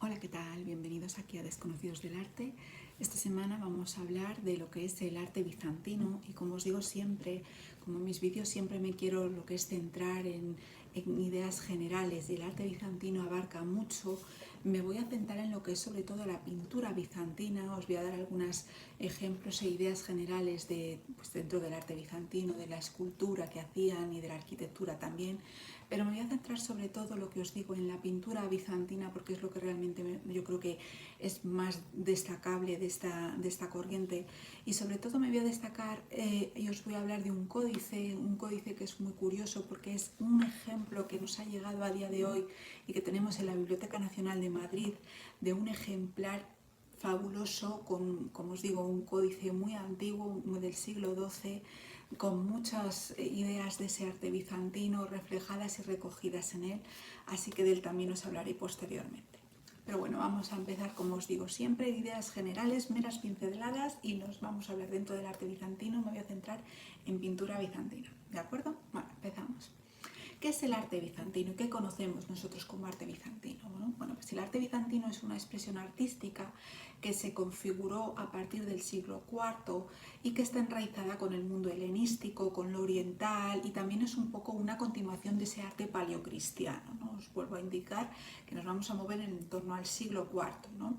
Hola, ¿qué tal? Bienvenidos aquí a Desconocidos del Arte. Esta semana vamos a hablar de lo que es el arte bizantino y como os digo siempre, como en mis vídeos siempre me quiero lo que es centrar en ideas generales y el arte bizantino abarca mucho, me voy a centrar en lo que es sobre todo la pintura bizantina. Os voy a dar algunos ejemplos e ideas generales dentro del arte bizantino, de la escultura que hacían y de la arquitectura también. Pero me voy a centrar sobre todo, lo que os digo, en la pintura bizantina porque es lo que realmente yo creo que es más destacable de esta corriente. Y sobre todo me voy a destacar y os voy a hablar de un códice que es muy curioso porque es un ejemplo que nos ha llegado a día de hoy y que tenemos en la Biblioteca Nacional de Madrid, de un ejemplar fabuloso con, como os digo, un códice muy antiguo, del siglo XII, con muchas ideas de ese arte bizantino reflejadas y recogidas en él, así que de él también os hablaré posteriormente. Pero bueno, vamos a empezar, como os digo siempre, ideas generales, meras pinceladas, y nos vamos a hablar dentro del arte bizantino. Me voy a centrar en pintura bizantina, ¿de acuerdo? Bueno, empezamos. ¿Qué es el arte bizantino? ¿Qué conocemos nosotros como arte bizantino? Bueno, pues el arte bizantino es una expresión artística que se configuró a partir del siglo IV y que está enraizada con el mundo helenístico, con lo oriental, y también es un poco una continuación de ese arte paleocristiano, ¿no? Os vuelvo a indicar que nos vamos a mover en torno al siglo IV, ¿no?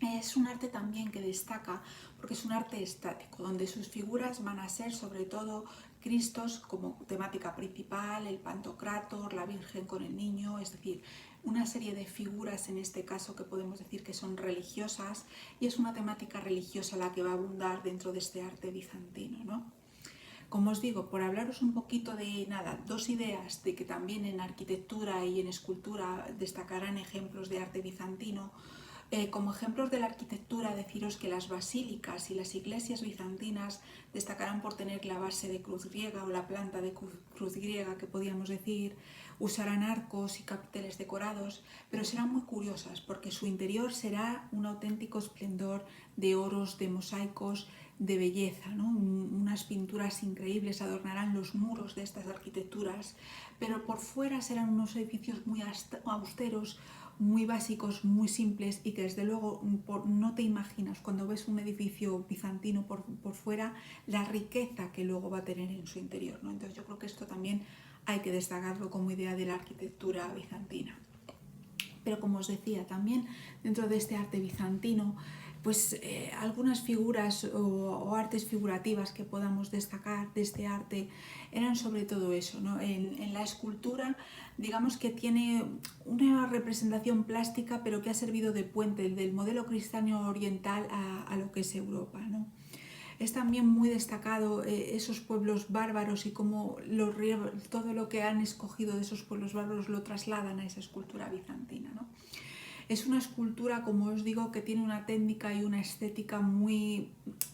Es un arte también que destaca porque es un arte estático, donde sus figuras van a ser sobre todo Cristos como temática principal, el Pantocrátor, la Virgen con el Niño, es decir, una serie de figuras en este caso que podemos decir que son religiosas, y es una temática religiosa la que va a abundar dentro de este arte bizantino, ¿no? Como os digo, por hablaros un poquito de nada, dos ideas de que también en arquitectura y en escultura destacarán ejemplos de arte bizantino. Como ejemplos de la arquitectura, deciros que las basílicas y las iglesias bizantinas destacarán por tener la base de cruz griega o la planta de cruz griega, que podríamos decir, usarán arcos y capiteles decorados, pero serán muy curiosas porque su interior será un auténtico esplendor de oros, de mosaicos, de belleza, ¿no? Unas pinturas increíbles adornarán los muros de estas arquitecturas, pero por fuera serán unos edificios muy austeros, muy básicos, muy simples, y que desde luego no te imaginas cuando ves un edificio bizantino por fuera la riqueza que luego va a tener en su interior, ¿no? Entonces yo creo que esto también hay que destacarlo como idea de la arquitectura bizantina. Pero como os decía, también dentro de este arte bizantino, pues algunas figuras o artes figurativas que podamos destacar de este arte eran sobre todo eso, ¿no? En la escultura, digamos que tiene una representación plástica, pero que ha servido de puente del modelo cristiano oriental a lo que es Europa, ¿no? Es también muy destacado esos pueblos bárbaros y cómo todo lo que han escogido de esos pueblos bárbaros lo trasladan a esa escultura bizantina, ¿no? Es una escultura, como os digo, que tiene una técnica y una estética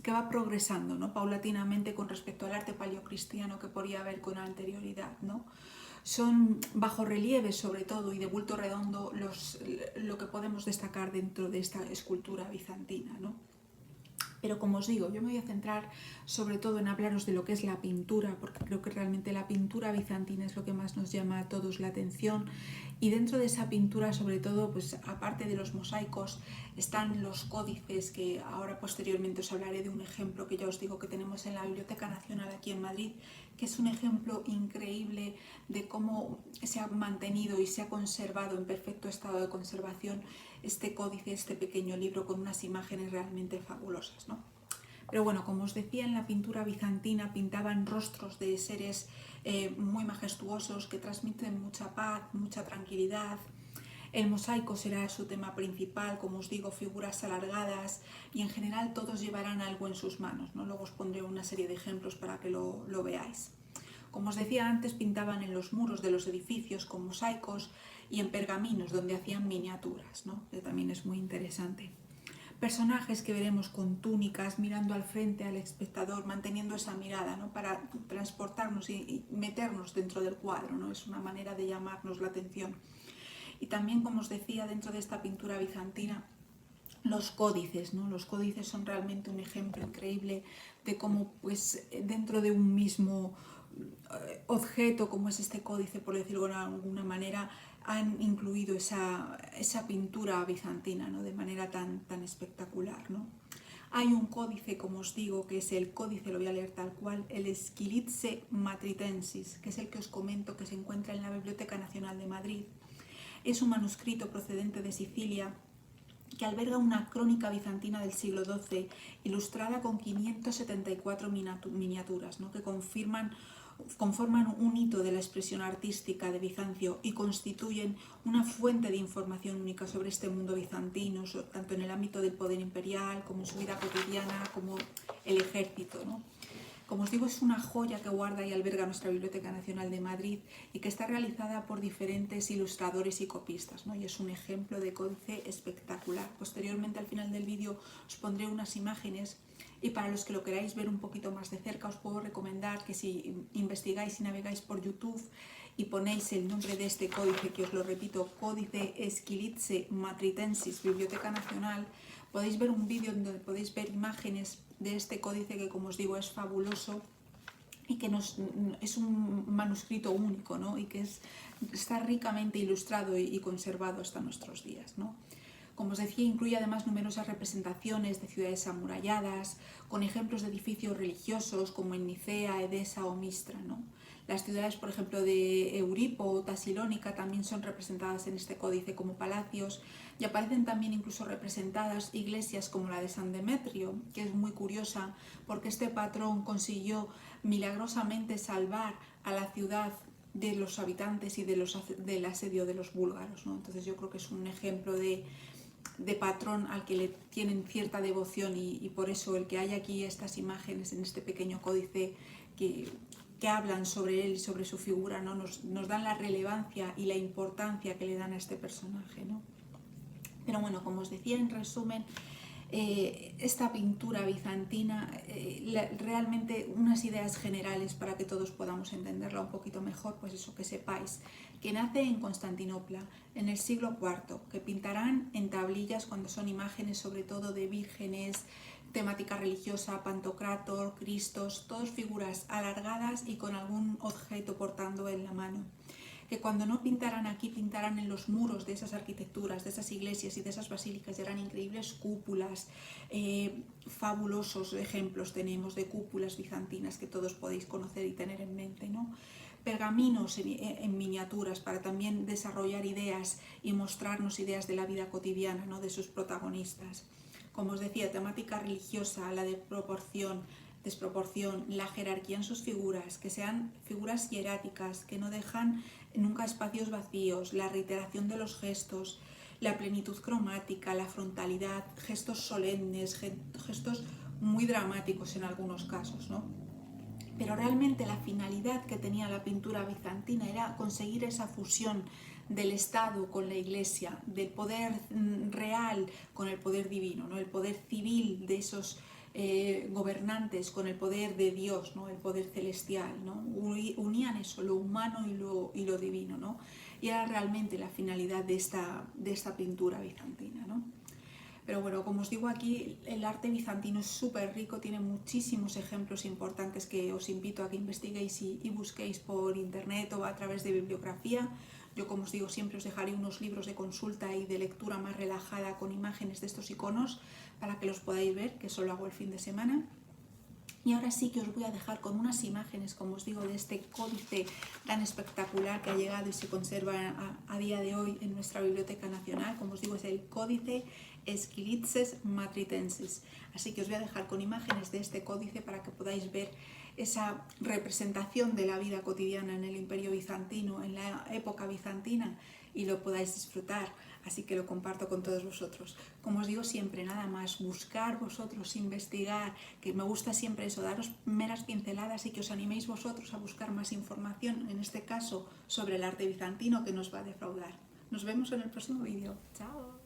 que va progresando, ¿no? Paulatinamente con respecto al arte paleocristiano que podía haber con anterioridad, ¿no? Son bajorrelieves sobre todo y de bulto redondo lo que podemos destacar dentro de esta escultura bizantina, ¿no? Pero como os digo, yo me voy a centrar sobre todo en hablaros de lo que es la pintura, porque creo que realmente la pintura bizantina es lo que más nos llama a todos la atención. Y dentro de esa pintura, sobre todo, pues aparte de los mosaicos, están los códices, que ahora posteriormente os hablaré de un ejemplo que ya os digo que tenemos en la Biblioteca Nacional aquí en Madrid, que es un ejemplo increíble de cómo se ha mantenido y se ha conservado en perfecto estado de conservación este códice, este pequeño libro con unas imágenes realmente fabulosas, ¿no? Pero bueno, como os decía, en la pintura bizantina pintaban rostros de seres muy majestuosos que transmiten mucha paz, mucha tranquilidad. El mosaico será su tema principal, como os digo, figuras alargadas, y en general todos llevarán algo en sus manos, ¿no? Luego os pondré una serie de ejemplos para que lo veáis. Como os decía antes, pintaban en los muros de los edificios con mosaicos y en pergaminos donde hacían miniaturas, ¿no? Que también es muy interesante. Personajes que veremos con túnicas, mirando al frente al espectador, manteniendo esa mirada, ¿no? Para transportarnos y meternos dentro del cuadro, ¿no? Es una manera de llamarnos la atención. Y también, como os decía, dentro de esta pintura bizantina, los códices, ¿no? Los códices son realmente un ejemplo increíble de cómo, pues, dentro de un mismo objeto, como es este códice, por decirlo de alguna manera, han incluido esa pintura bizantina, ¿no? De manera tan espectacular, ¿no? Hay un códice, como os digo, que es el códice, lo voy a leer tal cual, el Esquilice Matritensis, que es el que os comento, que se encuentra en la Biblioteca Nacional de Madrid. Es un manuscrito procedente de Sicilia que alberga una crónica bizantina del siglo XII, ilustrada con 574 miniaturas, ¿no? Que conforman un hito de la expresión artística de Bizancio y constituyen una fuente de información única sobre este mundo bizantino, tanto en el ámbito del poder imperial, como en su vida cotidiana, como el ejército, ¿no? Como os digo, es una joya que guarda y alberga nuestra Biblioteca Nacional de Madrid y que está realizada por diferentes ilustradores y copistas, ¿no? Y es un ejemplo de códice espectacular. Posteriormente, al final del vídeo, os pondré unas imágenes, y para los que lo queráis ver un poquito más de cerca, os puedo recomendar que si investigáis y navegáis por YouTube y ponéis el nombre de este códice, que os lo repito, Códice Esquilice Matritensis, Biblioteca Nacional, podéis ver un vídeo donde podéis ver imágenes de este códice que, como os digo, es fabuloso y que es un manuscrito único, ¿no? Y que está ricamente ilustrado y conservado hasta nuestros días, ¿no? Como os decía, incluye además numerosas representaciones de ciudades amuralladas, con ejemplos de edificios religiosos como en Nicea, Edesa o Mistra, ¿no? Las ciudades, por ejemplo, de Euripo o Tasilónica también son representadas en este códice como palacios, y aparecen también incluso representadas iglesias como la de San Demetrio, que es muy curiosa porque este patrón consiguió milagrosamente salvar a la ciudad de los habitantes y del asedio de los búlgaros, ¿no? Entonces yo creo que es un ejemplo de patrón al que le tienen cierta devoción, y por eso el que hay aquí estas imágenes en este pequeño códice que hablan sobre él y sobre su figura, ¿no? Nos dan la relevancia y la importancia que le dan a este personaje, ¿no? Pero bueno, como os decía, en resumen, esta pintura bizantina, realmente unas ideas generales para que todos podamos entenderla un poquito mejor, pues eso, que sepáis que nace en Constantinopla en el siglo IV, que pintarán en tablillas cuando son imágenes sobre todo de vírgenes, temática religiosa, Pantocrátor, Cristos, todas figuras alargadas y con algún objeto portando en la mano. Que cuando no pintaran aquí, pintaran en los muros de esas arquitecturas, de esas iglesias y de esas basílicas, y eran increíbles cúpulas, fabulosos ejemplos tenemos de cúpulas bizantinas que todos podéis conocer y tener en mente, ¿no? Pergaminos en miniaturas para también desarrollar ideas y mostrarnos ideas de la vida cotidiana, ¿no? De sus protagonistas. Como os decía, temática religiosa, la de desproporción, la jerarquía en sus figuras, que sean figuras hieráticas, que no dejan nunca espacios vacíos, la reiteración de los gestos, la plenitud cromática, la frontalidad, gestos solemnes, gestos muy dramáticos en algunos casos, ¿no? Pero realmente la finalidad que tenía la pintura bizantina era conseguir esa fusión del Estado con la Iglesia, del poder real con el poder divino, ¿no? El poder civil de esos gobernantes con el poder de Dios, ¿no? El poder celestial, ¿no? Unían eso, lo humano y lo divino, ¿no? Y era realmente la finalidad de esta pintura bizantina, ¿no? Pero bueno, como os digo aquí, el arte bizantino es súper rico, tiene muchísimos ejemplos importantes que os invito a que investiguéis y busquéis por internet o a través de bibliografía. Yo, como os digo, siempre os dejaré unos libros de consulta y de lectura más relajada con imágenes de estos iconos para que los podáis ver, que eso lo hago el fin de semana. Y ahora sí que os voy a dejar con unas imágenes, como os digo, de este códice tan espectacular que ha llegado y se conserva a día de hoy en nuestra Biblioteca Nacional. Como os digo, es el Códice Esquilices Matritensis. Así que os voy a dejar con imágenes de este códice para que podáis ver esa representación de la vida cotidiana en el Imperio Bizantino, en la época bizantina, y lo podáis disfrutar. Así que lo comparto con todos vosotros. Como os digo siempre, nada más, buscar vosotros, investigar, que me gusta siempre eso, daros meras pinceladas y que os animéis vosotros a buscar más información, en este caso sobre el arte bizantino, que nos va a defraudar. Nos vemos en el próximo vídeo. ¡Chao!